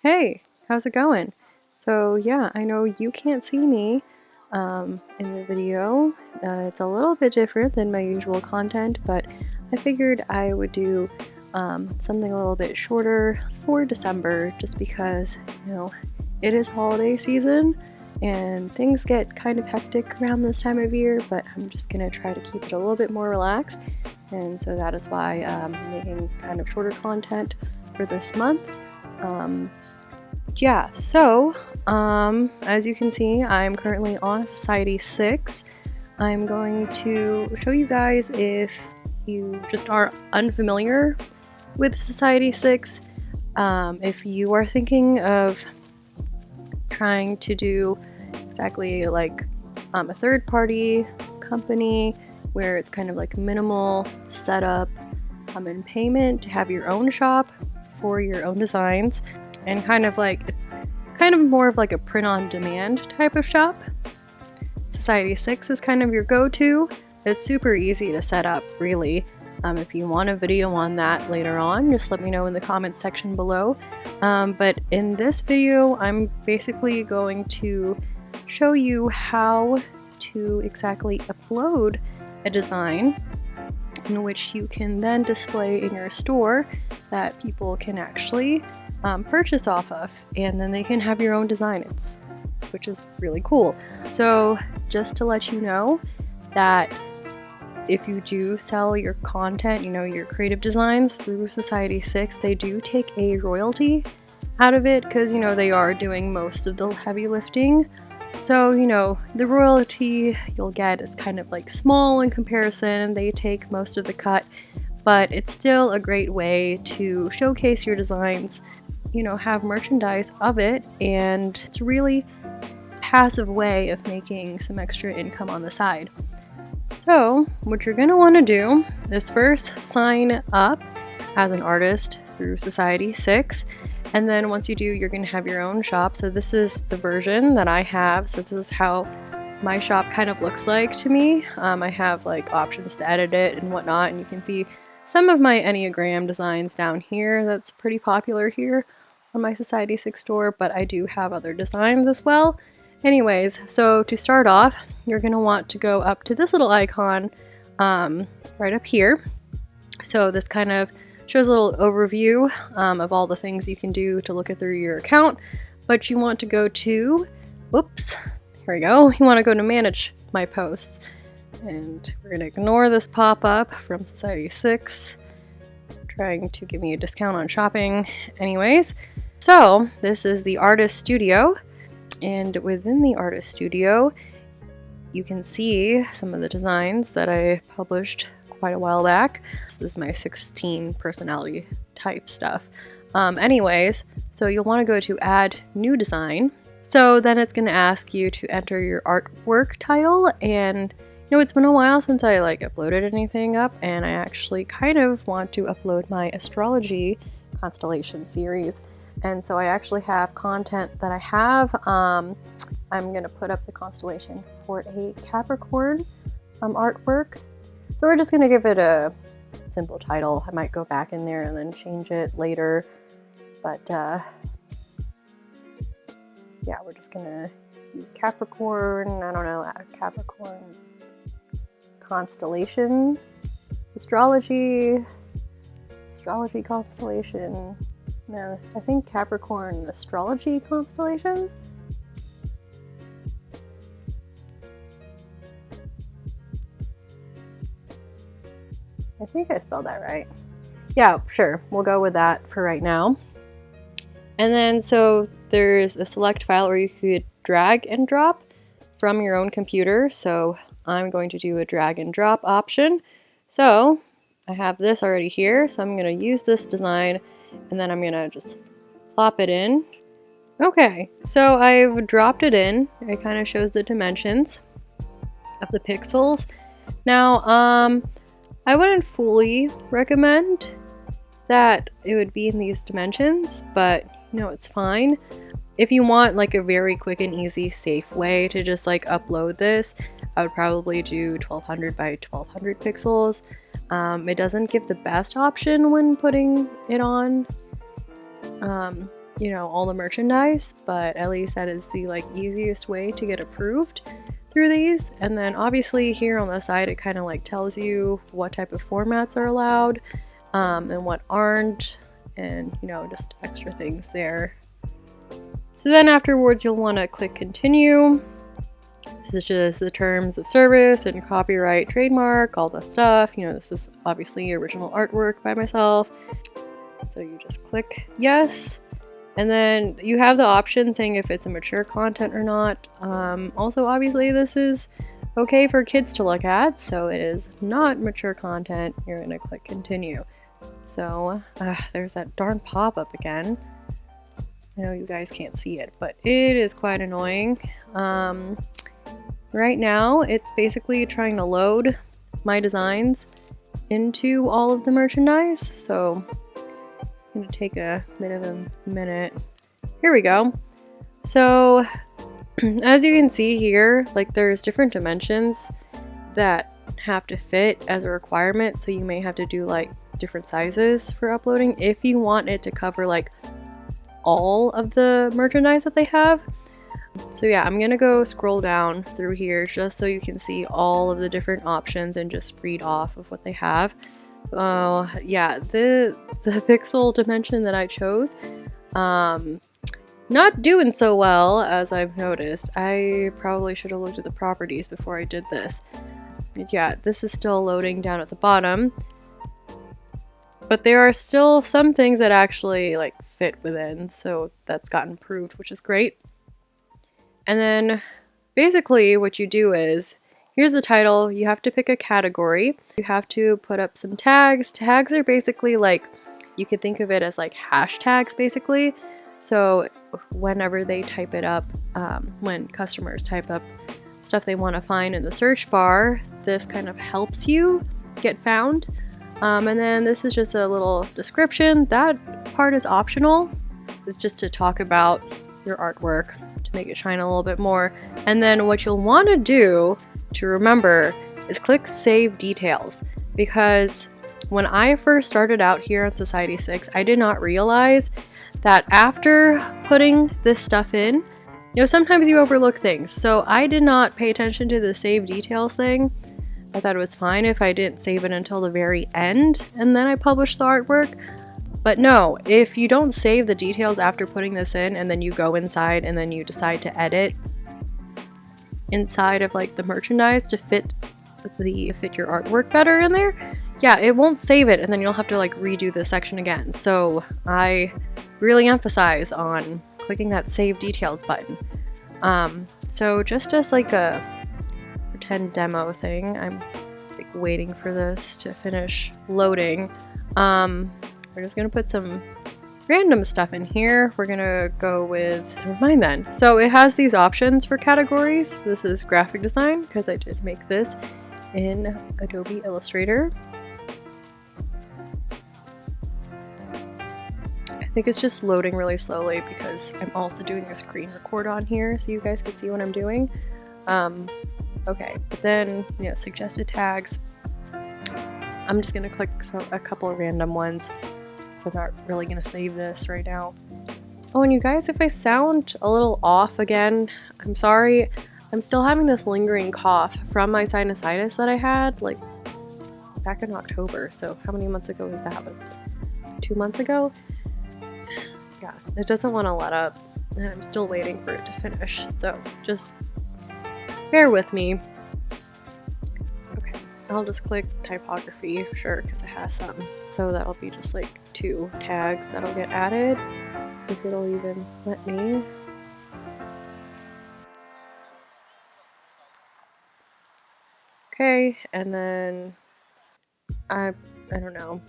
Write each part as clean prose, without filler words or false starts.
Hey, how's it going? So yeah, I know you can't see me in the video. It's a little bit different than my usual content, but I figured I would do something a little bit shorter for December just because, it is holiday season and things get kind of hectic around this time of year, but I'm just gonna try to keep it a little bit more relaxed. And so that is why I'm making kind of shorter content for this month. Yeah, so as you can see, I'm currently on Society6. I'm going to show you guys, if you just are unfamiliar with Society6, if you are thinking of trying to do exactly like a third-party company where it's kind of like minimal setup and payment to have your own shop for your own designs, and it's kind of more of like a print-on-demand type of shop. Society6 is kind of your go-to. It's super easy to set up, really. If you want a video on that later on, just let me know in the comments section below. But in this video, I'm basically going to show you how to exactly upload a design in which you can then display in your store that people can actually purchase off of, and then they can have your own design, which is really cool. So just to let you know that if you do sell your content, your creative designs through Society6, they do take a royalty out of it because, they are doing most of the heavy lifting. So, the royalty you'll get is kind of like small in comparison. They take most of the cut, but it's still a great way to showcase your designs, have merchandise of it, and it's a really passive way of making some extra income on the side. So what you're going to want to do is first sign up as an artist through Society6, and then once you do, you're going to have your own shop. So this is the version that I have. So this is how my shop kind of looks like to me. I have like options to edit it and whatnot, and you can see some of my Enneagram designs down here. That's pretty popular here on my Society6 store, but I do have other designs as well. Anyways, so to start off, you're going to want to go up to this little icon right up here. So this kind of shows a little overview of all the things you can do to look at through your account, but you want to go to, oops, here we go, you want to go to manage my posts, and we're going to ignore this pop-up from Society6 trying to give me a discount on shopping. Anyways, so this is the artist studio, and within the artist studio you can see some of the designs that I published quite a while back. This is my 16 personality type stuff. Anyways, so you'll want to go to add new design. So then it's going to ask you to enter your artwork title, and it's been a while since I uploaded anything up, and I actually kind of want to upload my astrology constellation series. And so I actually have content that I have. I'm going to put up the constellation for a Capricorn artwork. So we're just going to give it a simple title. I might go back in there and then change it later. But yeah, we're just going to use Capricorn. I don't know, Capricorn constellation, astrology constellation. No, I think Capricorn astrology constellation. I think I spelled that right. Yeah, sure. We'll go with that for right now. And then so there's a select file where you could drag and drop from your own computer. So I'm going to do a drag and drop option. So I have this already here. So I'm going to use this design, and then I'm going to just plop it in. Okay, so I've dropped it in. It kind of shows the dimensions of the pixels. Now, I wouldn't fully recommend that it would be in these dimensions, but it's fine. If you want a very quick and easy, safe way to just upload this, I would probably do 1200 by 1200 pixels. It doesn't give the best option when putting it on you know, all the merchandise, but at least that is the like easiest way to get approved through these. And then obviously here on the side, it kind of like tells you what type of formats are allowed and what aren't, and you know, just extra things there. So then afterwards, you'll want to click continue. This is just the terms of service and copyright, trademark, all that stuff. You know, this is obviously original artwork by myself. So you just click yes. And then you have the option saying if it's a mature content or not. Also, obviously, this is okay for kids to look at, so it is not mature content. You're gonna click continue. So there's that darn pop-up again. I know you guys can't see it, but it is quite annoying. Right now, it's basically trying to load my designs into all of the merchandise, so it's going to take a bit of a minute. Here we go. So as you can see here, like there's different dimensions that have to fit as a requirement, so you may have to do like different sizes for uploading if you want it to cover like all of the merchandise that they have. So yeah, I'm gonna go scroll down through here just so you can see all of the different options and just read off of what they have. Oh yeah, the pixel dimension that I chose, not doing so well, as I've noticed. I probably should have looked at the properties before I did this. Yeah, this is still loading down at the bottom, but there are still some things that actually like fit within, so that's gotten improved, which is great. And then basically what you do is, here's the title, you have to pick a category, you have to put up some tags. Tags are basically like, you could think of it as like hashtags basically. So whenever they type it up, when customers type up stuff they want to find in the search bar, this kind of helps you get found. And then this is just a little description. That part is optional. It's just to talk about your artwork, to make it shine a little bit more. And then what you'll want to do to remember is click Save Details, because when I first started out here on Society6, I did not realize that after putting this stuff in, you know, sometimes you overlook things. So I did not pay attention to the Save Details thing. I thought it was fine if I didn't save it until the very end and then I published the artwork. But no, if you don't save the details after putting this in and then you go inside and then you decide to edit inside of like the merchandise to fit your artwork better in there, yeah, it won't save it and then you'll have to like redo this section again. So I really emphasize on clicking that Save Details button. So just as like a pretend demo thing, I'm like waiting for this to finish loading. We're just gonna put some random stuff in here. We're gonna go with, never mind then. So it has these options for categories. This is graphic design, because I did make this in Adobe Illustrator. I think it's just loading really slowly because I'm also doing a screen record on here so you guys can see what I'm doing. Okay, but then, you know, suggested tags. I'm just gonna click a couple of random ones, so I'm not really gonna save this right now. Oh, and you guys, if I sound a little off again, I'm sorry. I'm still having this lingering cough from my sinusitis that I had like back in October. So how many months ago was that? 2 months ago? Yeah, it doesn't want to let up, and I'm still waiting for it to finish. So just bear with me. Okay, I'll just click typography, sure, because it has some. So that'll be just like 2 tags that'll get added, if it'll even let me. Okay, and then I don't know.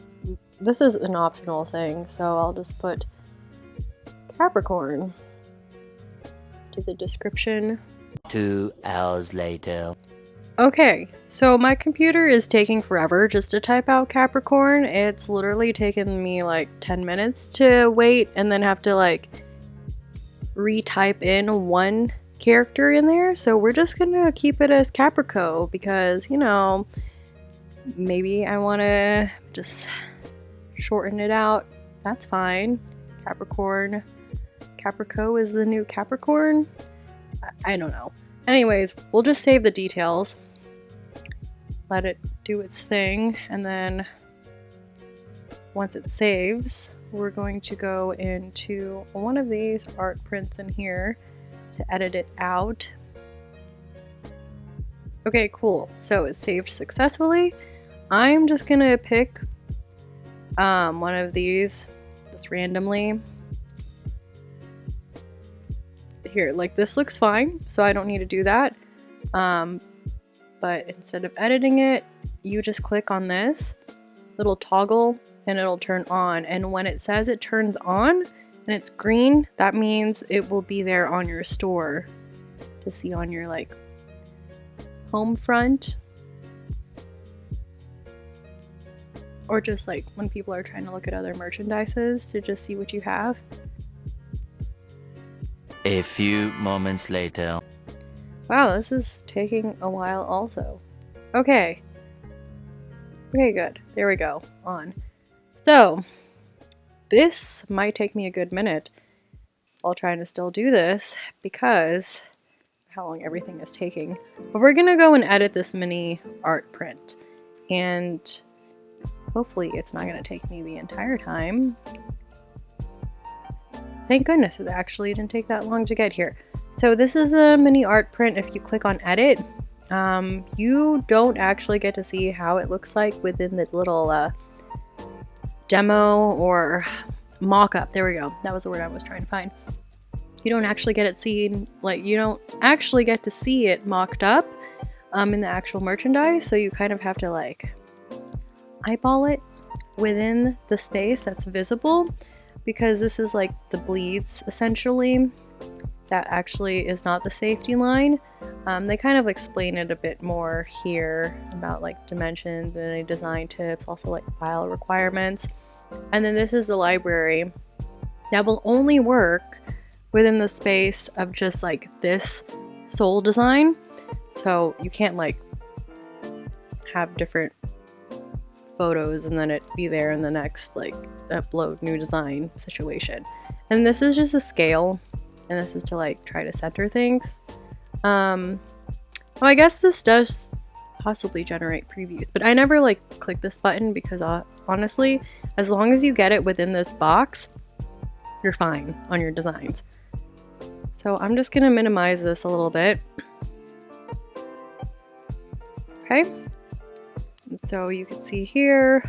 This is an optional thing, so I'll just put Capricorn to the description. 2 hours later. Okay, so my computer is taking forever just to type out Capricorn. It's literally taken me like 10 minutes to wait and then have to like retype in one character in there. So we're just gonna keep it as Caprico because, you know, maybe I want to just shorten it out. That's fine. Capricorn. Caprico is the new Capricorn. I don't know. Anyways, we'll just save the details. Let it do its thing, and then once it saves, we're going to go into one of these art prints in here to edit it out. Okay, cool. So it's saved successfully. I'm just gonna pick one of these just randomly. Here, like this looks fine, so I don't need to do that. But instead of editing it, you just click on this little toggle and it'll turn on. And when it says it turns on and it's green, that means it will be there on your store to see on your like home front. Or just like when people are trying to look at other merchandises to just see what you have. A few moments later. Wow, this is taking a while also. Okay. Okay, good. There we go. On. So, this might take me a good minute while trying to still do this because how long everything is taking. But we're gonna go and edit this mini art print. And hopefully it's not gonna take me the entire time. Thank goodness it actually didn't take that long to get here. So this is a mini art print. If you click on edit, you don't actually get to see how it looks like within the little demo or mock-up. There we go. That was the word I was trying to find. You don't actually get it seen, like you don't actually get to see it mocked up in the actual merchandise. So you kind of have to like eyeball it within the space that's visible, because this is like the bleeds essentially. That actually is not the safety line. They kind of explain it a bit more here about like dimensions and any design tips, also like file requirements. And then this is the library that will only work within the space of just like this sole design. So you can't like have different photos and then it be there in the next like upload new design situation. And this is just a scale, and this is to like try to center things. Well, I guess this does possibly generate previews, but I never like click this button because honestly, as long as you get it within this box, you're fine on your designs. So I'm just gonna minimize this a little bit. Okay. And so you can see here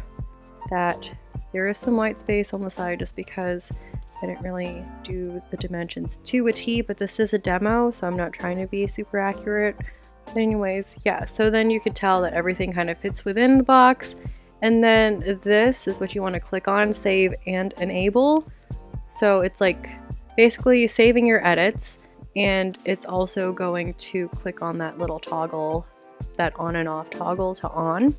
that there is some white space on the side just because I didn't really do the dimensions to a T, but this is a demo, so I'm not trying to be super accurate. But anyways, yeah, so then you could tell that everything kind of fits within the box. And then this is what you want to click on, save and enable. So it's like basically saving your edits, and it's also going to click on that little toggle, that on and off toggle to on.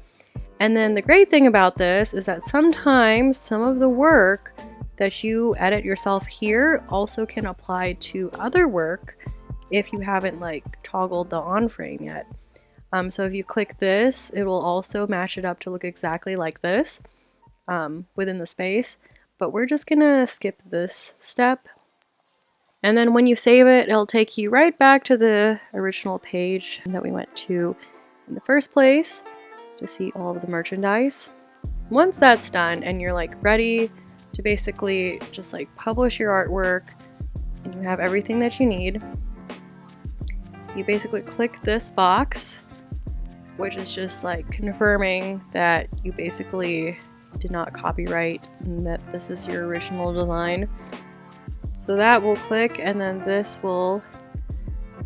And then the great thing about this is that sometimes some of the work that you edit yourself here also can apply to other work if you haven't like toggled the on frame yet. So if you click this, it will also match it up to look exactly like this within the space. But we're just gonna skip this step. And then when you save it, it'll take you right back to the original page that we went to in the first place to see all of the merchandise. Once that's done and you're like ready to basically just like publish your artwork and you have everything that you need, you basically click this box, which is just like confirming that you basically did not copyright and that this is your original design. So that will click, and then this will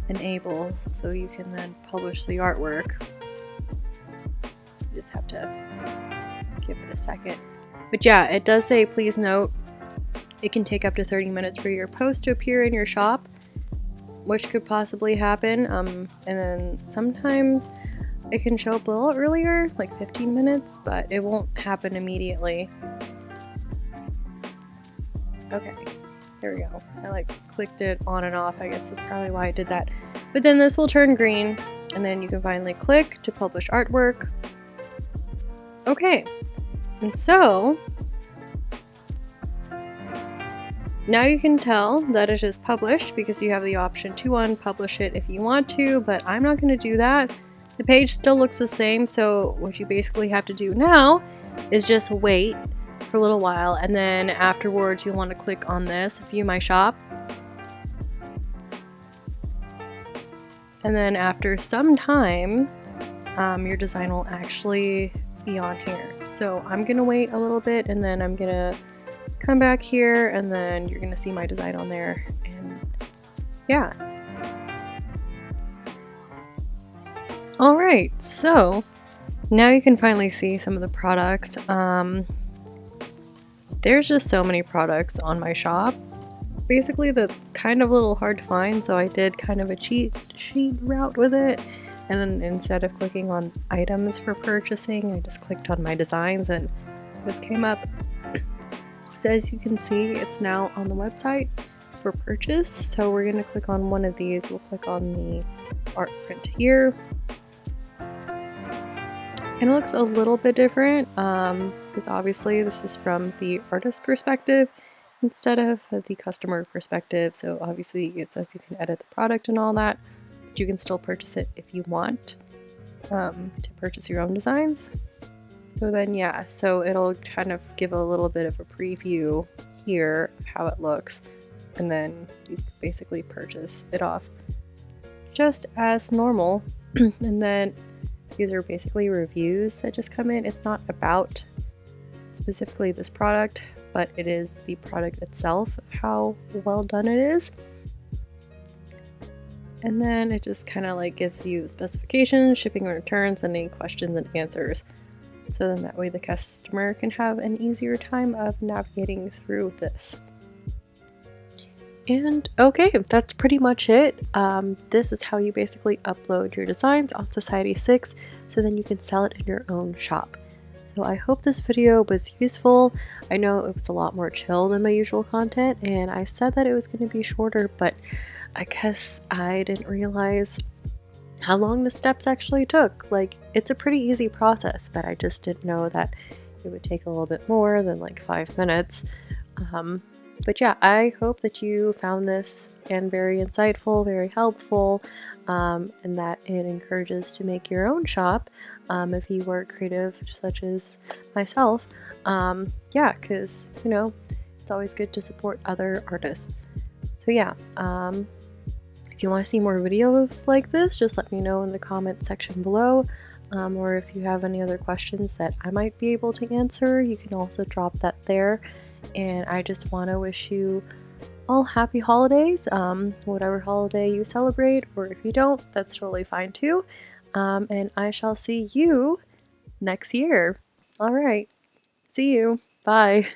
enable, so you can then publish the artwork. You just have to give it a second. But yeah, it does say, please note, it can take up to 30 minutes for your post to appear in your shop, which could possibly happen. And then sometimes it can show up a little earlier, like 15 minutes, but it won't happen immediately. Okay, there we go. I like clicked it on and off. I guess that's probably why I did that. But then this will turn green, and then you can finally click to publish artwork. Okay, and so Now you can tell that it is published because you have the option to unpublish it if you want to, but I'm not going to do that. The page still looks the same, so what you basically have to do now is just wait for a little while, and then afterwards you'll want to click on this, view my shop. And then after some time, your design will actually be on here. So I'm going to wait a little bit, and then I'm going to come back here, and then you're gonna see my design on there. And yeah. Alright, so now you can finally see some of the products. There's just so many products on my shop. Basically, that's kind of a little hard to find, so I did kind of a cheat sheet route with it. And then instead of clicking on items for purchasing, I just clicked on my designs, and this came up. So as you can see, it's now on the website for purchase. So we're going to click on one of these. We'll click on the art print here. And it looks a little bit different because obviously this is from the artist perspective instead of the customer perspective. So obviously it says you can edit the product and all that, but you can still purchase it if you want to purchase your own designs. So then yeah, so it'll kind of give a little bit of a preview here of how it looks, and then you basically purchase it off just as normal. And then these are basically reviews that just come in. It's not about specifically this product, but it is the product itself, of how well done it is. And then it just kind of like gives you the specifications, shipping and returns, and any questions and answers. So then that way the customer can have an easier time of navigating through this. And okay, that's pretty much it. This is how you basically upload your designs on Society6 so then you can sell it in your own shop. So I hope this video was useful. I know it was a lot more chill than my usual content, and I said that it was going to be shorter, but I guess I didn't realize how long the steps actually took. Like, it's a pretty easy process, but I just didn't know that it would take a little bit more than like 5 minutes. But yeah, I hope that you found this and very insightful, very helpful, and that it encourages to make your own shop if you are creative such as myself. Yeah, because you know, it's always good to support other artists. So yeah, if you want to see more videos like this, just let me know in the comment section below. Or if you have any other questions that I might be able to answer, you can also drop that there. And I just want to wish you all happy holidays, whatever holiday you celebrate, or if you don't, that's totally fine too. And I shall see you next year. All right, see you. Bye.